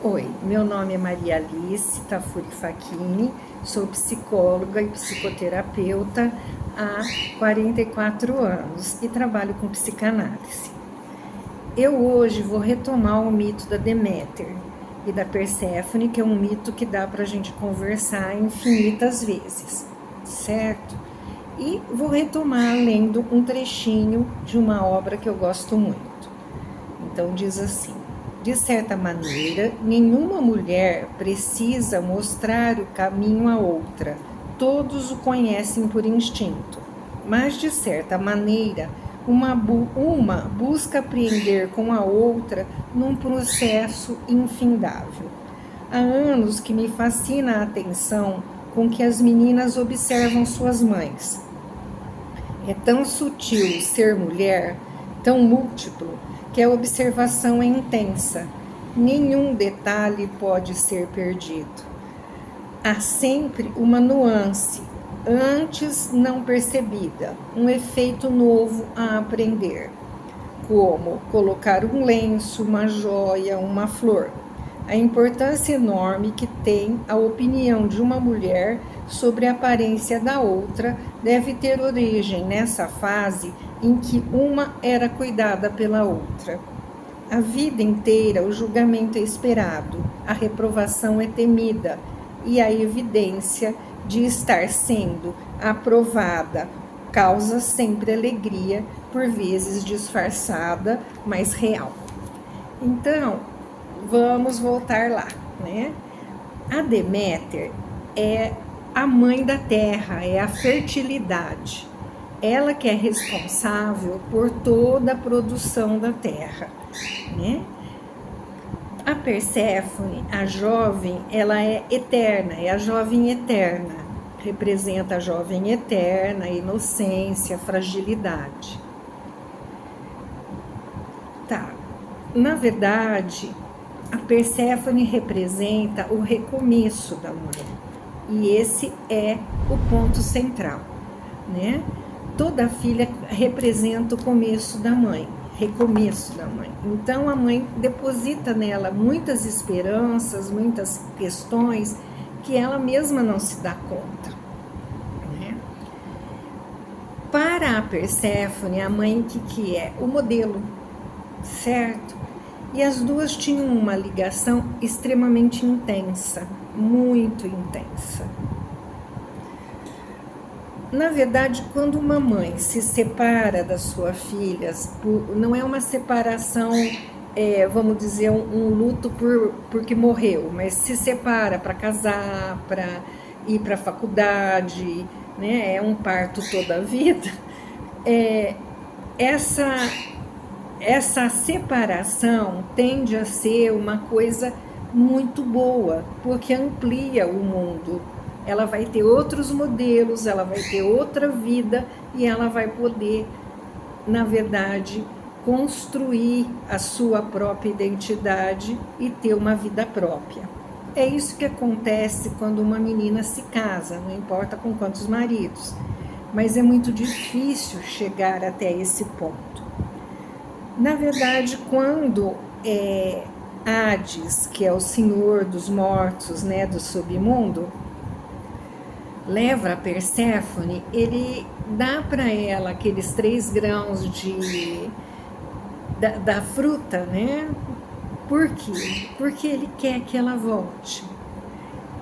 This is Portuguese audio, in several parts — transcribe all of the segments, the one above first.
Oi, meu nome é Maria Alice Tafuri Facchini, sou psicóloga e psicoterapeuta há 44 anos e trabalho com psicanálise. Eu hoje vou retomar o mito da Deméter e da Perséfone, que é um mito que dá para a gente conversar infinitas vezes, certo? E vou retomar lendo um trechinho de uma obra que eu gosto muito. Então diz assim: de certa maneira, nenhuma mulher precisa mostrar o caminho a outra, todos o conhecem por instinto. Mas, de certa maneira, uma busca aprender com a outra num processo infindável. Há anos que me fascina a atenção com que as meninas observam suas mães. É tão sutil ser mulher, tão múltiplo, que a observação é intensa. Nenhum detalhe pode ser perdido. Há sempre uma nuance, antes não percebida, um efeito novo a aprender, como colocar um lenço, uma joia, uma flor. A importância enorme que tem a opinião de uma mulher sobre a aparência da outra deve ter origem nessa fase em que uma era cuidada pela outra. A vida inteira o julgamento é esperado, a reprovação é temida e a evidência de estar sendo aprovada causa sempre alegria, por vezes disfarçada, mas real. Então, vamos voltar lá, né? A Deméter é a mãe da terra, é a fertilidade. Ela que é responsável por toda a produção da terra, né? A Perséfone, a jovem, ela é eterna, é a jovem eterna. Representa a jovem eterna, a inocência, a fragilidade. Tá, na verdade, a Perséfone representa o recomeço da mãe. E esse é o ponto central, né? Toda filha representa o começo da mãe, recomeço da mãe. Então a mãe deposita nela muitas esperanças, muitas questões que ela mesma não se dá conta, né? Para a Perséfone, a mãe que é o modelo, certo? E as duas tinham uma ligação extremamente intensa, muito intensa. Na verdade, quando uma mãe se separa das suas filhas, não é uma separação, vamos dizer, um luto porque morreu, mas se separa para casar, para ir para a faculdade, né? É um parto toda a vida. Essa separação tende a ser uma coisa muito boa, porque amplia o mundo. Ela vai ter outros modelos, ela vai ter outra vida e ela vai poder, na verdade, construir a sua própria identidade e ter uma vida própria. É isso que acontece quando uma menina se casa, não importa com quantos maridos, mas é muito difícil chegar até esse ponto. Na verdade, quando Hades, que é o senhor dos mortos, né, do submundo, leva a Perséfone, ele dá para ela aqueles 3 grãos da fruta, né? Por quê? Porque ele quer que ela volte.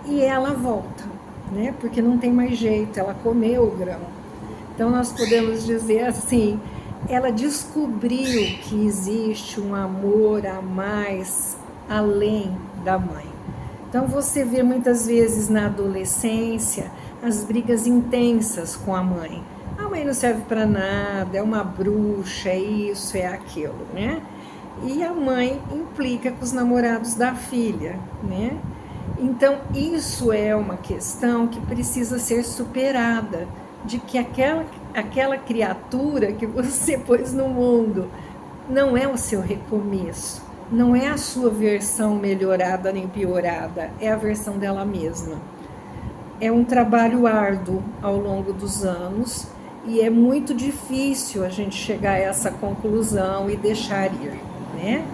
E ela volta, né? Porque não tem mais jeito, ela comeu o grão. Então nós podemos dizer assim, ela descobriu que existe um amor a mais além da mãe. Então você vê muitas vezes na adolescência as brigas intensas com a mãe. A mãe não serve para nada, é uma bruxa, é isso, é aquilo, né? E a mãe implica com os namorados da filha, né? Então isso é uma questão que precisa ser superada, de que aquela criatura que você pôs no mundo não é o seu recomeço, não é a sua versão melhorada nem piorada, é a versão dela mesma. É um trabalho árduo ao longo dos anos e é muito difícil a gente chegar a essa conclusão e deixar ir, né?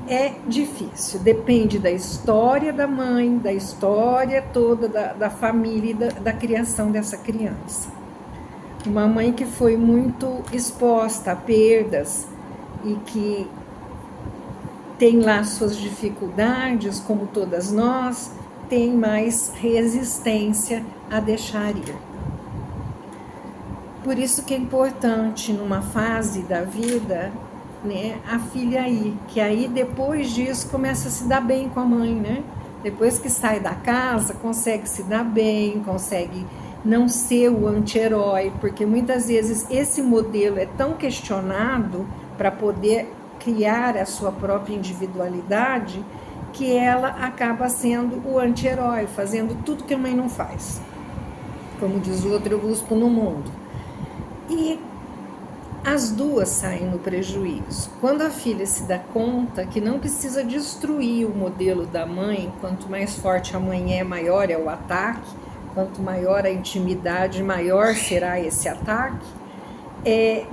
é difícil, depende da história da mãe, da história toda da família e da criação dessa criança. Uma mãe que foi muito exposta a perdas e que tem lá suas dificuldades, como todas nós, tem mais resistência a deixar ir. Por isso que é importante, numa fase da vida, né, a filha ir, que aí depois disso começa a se dar bem com a mãe, né? Depois que sai da casa, consegue se dar bem, consegue não ser o anti-herói, porque muitas vezes esse modelo é tão questionado para poder criar a sua própria individualidade, que ela acaba sendo o anti-herói, fazendo tudo que a mãe não faz. Como diz o outro, eu busco no mundo. E as duas saem no prejuízo. Quando a filha se dá conta que não precisa destruir o modelo da mãe, quanto mais forte a mãe é, maior é o ataque, quanto maior a intimidade, maior será esse ataque,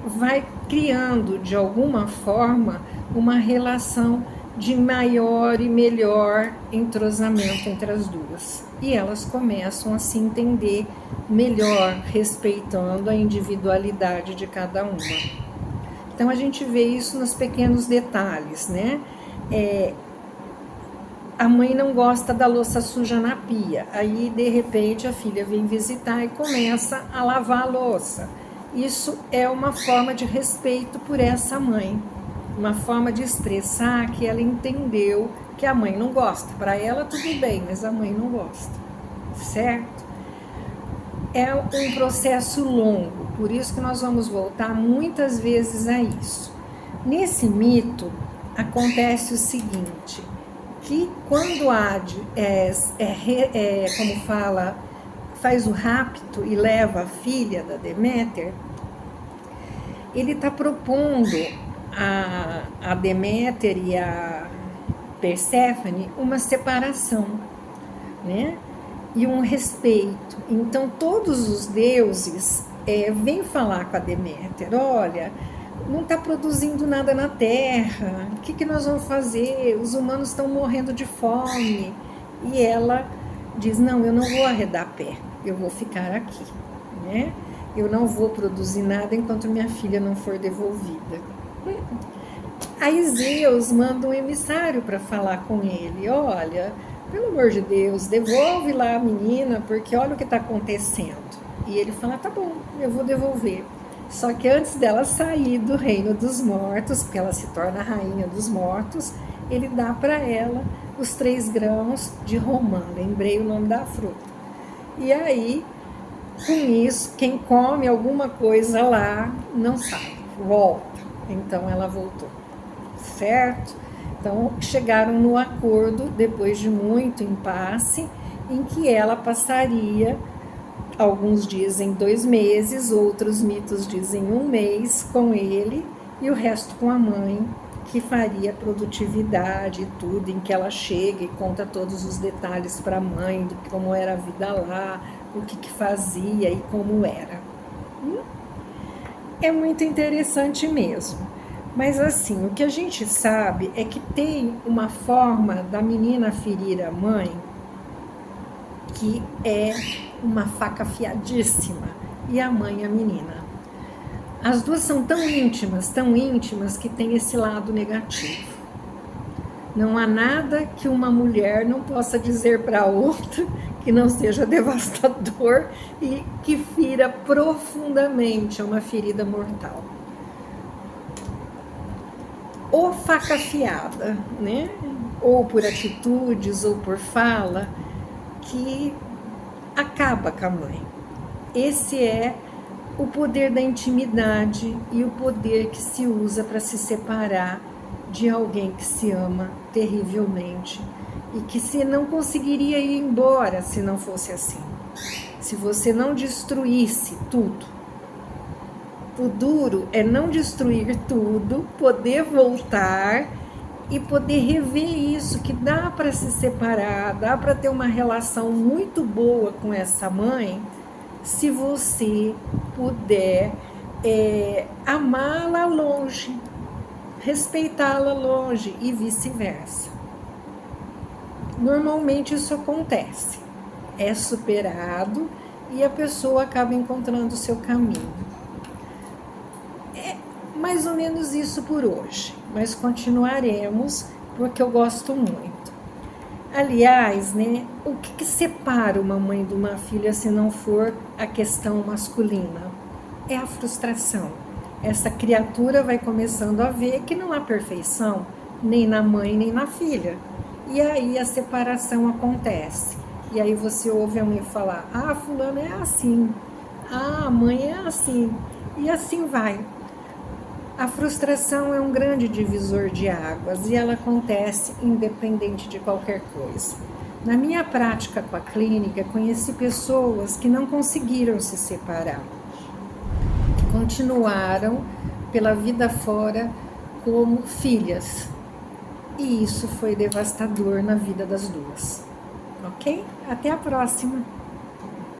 vai criando, de alguma forma, uma relação de maior e melhor entrosamento entre as duas. E elas começam a se entender melhor, respeitando a individualidade de cada uma. Então a gente vê isso nos pequenos detalhes, né? A mãe não gosta da louça suja na pia, aí de repente a filha vem visitar e começa a lavar a louça. Isso é uma forma de respeito por essa mãe, uma forma de expressar que ela entendeu que a mãe não gosta. Para ela tudo bem, mas a mãe não gosta, certo? É um processo longo, por isso que nós vamos voltar muitas vezes a isso. Nesse mito acontece o seguinte, que quando Hades como fala, faz o rapto e leva a filha da Deméter, ele está propondo a Deméter e a Perséfone uma separação, né? E um respeito. Então todos os deuses vêm falar com a Deméter, olha, não está produzindo nada na terra, o que nós vamos fazer? Os humanos estão morrendo de fome. E ela diz, não, eu não vou arredar pé, eu vou ficar aqui, né? Eu não vou produzir nada enquanto minha filha não for devolvida. Aí Zeus manda um emissário para falar com ele, olha, pelo amor de Deus, devolve lá a menina, porque olha o que está acontecendo. E ele fala, tá bom, eu vou devolver. Só que antes dela sair do reino dos mortos, porque ela se torna a rainha dos mortos, ele dá para ela os 3 grãos de romã, lembrei o nome da fruta. E aí, com isso, quem come alguma coisa lá não sai, volta. Então ela voltou, certo? Então chegaram no acordo, depois de muito impasse, em que ela passaria, alguns dizem 2 meses, outros mitos dizem 1 mês com ele, e o resto com a mãe, que faria produtividade e tudo, em que ela chega e conta todos os detalhes para a mãe, de como era a vida lá, o que fazia e como era. É muito interessante mesmo. Mas assim, o que a gente sabe é que tem uma forma da menina ferir a mãe que é uma faca afiadíssima, e a mãe a menina. As duas são tão íntimas que tem esse lado negativo. Não há nada que uma mulher não possa dizer para a outra que não seja devastador e que fira profundamente, é uma ferida mortal. Ou faca afiada, né? Ou por atitudes, ou por fala, que acaba com a mãe. Esse é o poder da intimidade e o poder que se usa para se separar de alguém que se ama terrivelmente e que se não conseguiria ir embora se não fosse assim. Se você não destruísse tudo. O duro é não destruir tudo, poder voltar e poder rever isso, que dá para se separar, dá para ter uma relação muito boa com essa mãe, se você puder amá-la longe. respeitá-la longe e vice-versa. Normalmente isso acontece, é superado e a pessoa acaba encontrando o seu caminho. É mais ou menos isso por hoje, mas continuaremos porque eu gosto muito. Aliás, né, o que separa uma mãe de uma filha se não for a questão masculina? É a frustração. Essa criatura vai começando a ver que não há perfeição, nem na mãe, nem na filha. E aí a separação acontece. E aí você ouve a mãe falar, ah, fulano é assim, ah, a mãe é assim, e assim vai. A frustração é um grande divisor de águas e ela acontece independente de qualquer coisa. Na minha prática com a clínica, conheci pessoas que não conseguiram se separar, que continuaram pela vida fora como filhas. E isso foi devastador na vida das duas. Ok? Até a próxima!